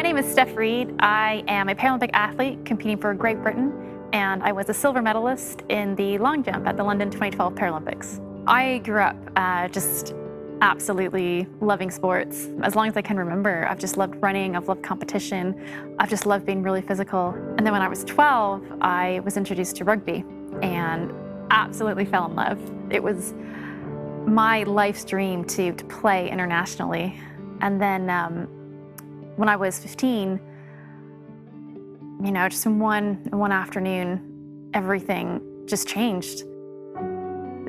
My name is Steph Reid. I am a Paralympic athlete competing for Great Britain, and I was a silver medalist in the long jump at the London 2012 Paralympics. I grew up just absolutely loving sports. As long as I can remember, I've just loved running, I've loved competition, I've just loved being really physical. And then when I was 12, I was introduced to rugby and absolutely fell in love. It was my life's dream to play internationally. And then when I was 15, just in one afternoon, everything just changed.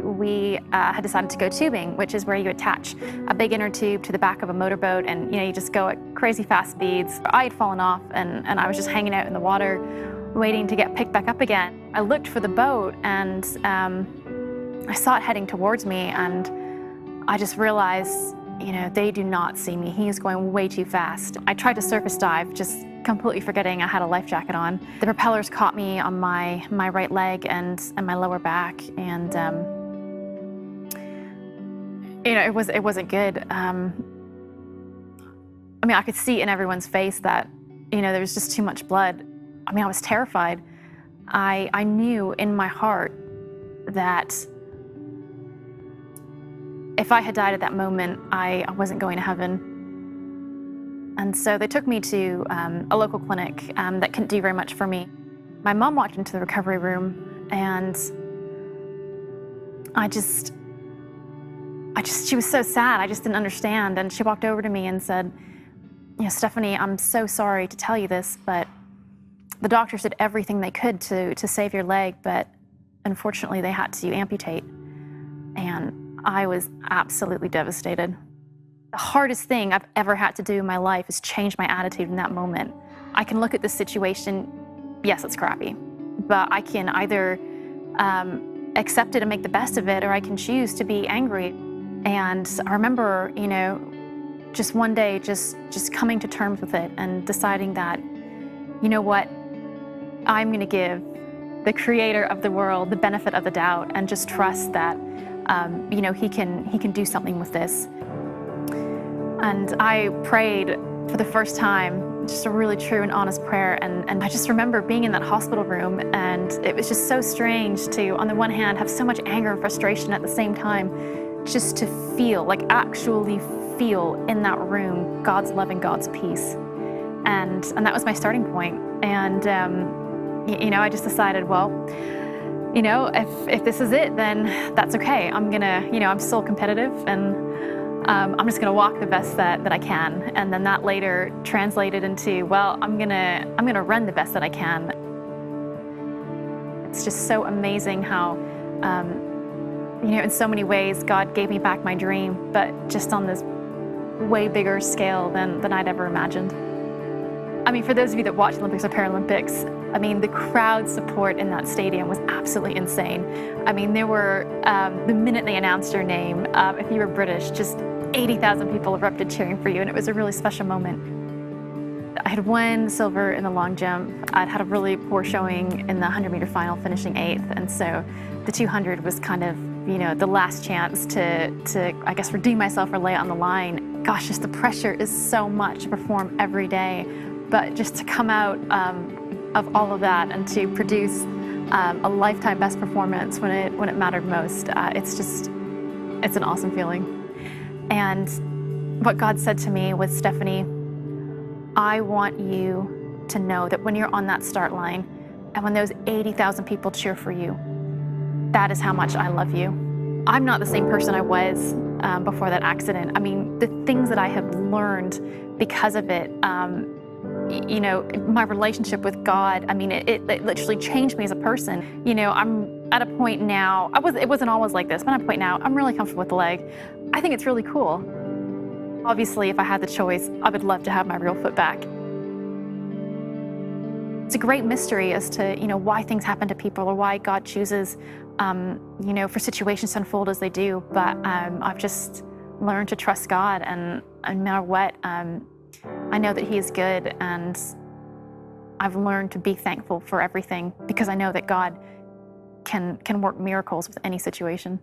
We had decided to go tubing, which is where you attach a big inner tube to the back of a motorboat and you just go at crazy fast speeds. I had fallen off and I was just hanging out in the water waiting to get picked back up again. I looked for the boat and I saw it heading towards me, and I just realized, they do not see me. He is going way too fast. I tried to surface dive, just completely forgetting I had a life jacket on. The propellers caught me on my right leg and my lower back, and it wasn't good. I could see in everyone's face that there was just too much blood. I was terrified. I knew in my heart that if I had died at that moment, I wasn't going to heaven. And so they took me to a local clinic that couldn't do very much for me. My mom walked into the recovery room, and she was so sad. I just didn't understand. And she walked over to me and said, Stefanie, I'm so sorry to tell you this, but the doctors did everything they could to save your leg, but unfortunately they had to amputate. And I was absolutely devastated. The hardest thing I've ever had to do in my life is change my attitude in that moment. I can look at this situation, yes, it's crappy, but I can either accept it and make the best of it, or I can choose to be angry. And I remember, just one day, just coming to terms with it and deciding that, what, I'm gonna give the creator of the world the benefit of the doubt and just trust that he can do something with this. And I prayed for the first time, just a really true and honest prayer. And I just remember being in that hospital room, and it was just so strange to, on the one hand, have so much anger and frustration at the same time, just to feel, actually feel in that room God's love and God's peace. And that was my starting point. And I just decided, well, if this is it, then that's okay. I'm gonna, I'm still competitive, and I'm just gonna walk the best that I can. And then that later translated into, well, I'm gonna run the best that I can. It's just so amazing how, in so many ways, God gave me back my dream, but just on this way bigger scale than I'd ever imagined. For those of you that watch Olympics or Paralympics, the crowd support in that stadium was absolutely insane. There were, the minute they announced your name, if you were British, just 80,000 people erupted cheering for you, and it was a really special moment. I had won silver in the long jump. I'd had a really poor showing in the 100-meter final, finishing 8th, and so the 200 was kind of, the last chance to I guess, redeem myself or lay it on the line. Gosh, just the pressure is so much to perform every day, but just to come out of all of that and to produce a lifetime best performance when it mattered most, it's an awesome feeling. And what God said to me was, Stefanie, I want you to know that when you're on that start line and when those 80,000 people cheer for you, that is how much I love you. I'm not the same person I was before that accident. The things that I have learned because of it, my relationship with God, it literally changed me as a person. I'm at a point now, it wasn't always like this, but at a point now, I'm really comfortable with the leg. I think it's really cool. Obviously, if I had the choice, I would love to have my real foot back. It's a great mystery as to, why things happen to people or why God chooses, for situations to unfold as they do. But I've just learned to trust God, and no matter what, I know that He is good, and I've learned to be thankful for everything because I know that God can work miracles with any situation.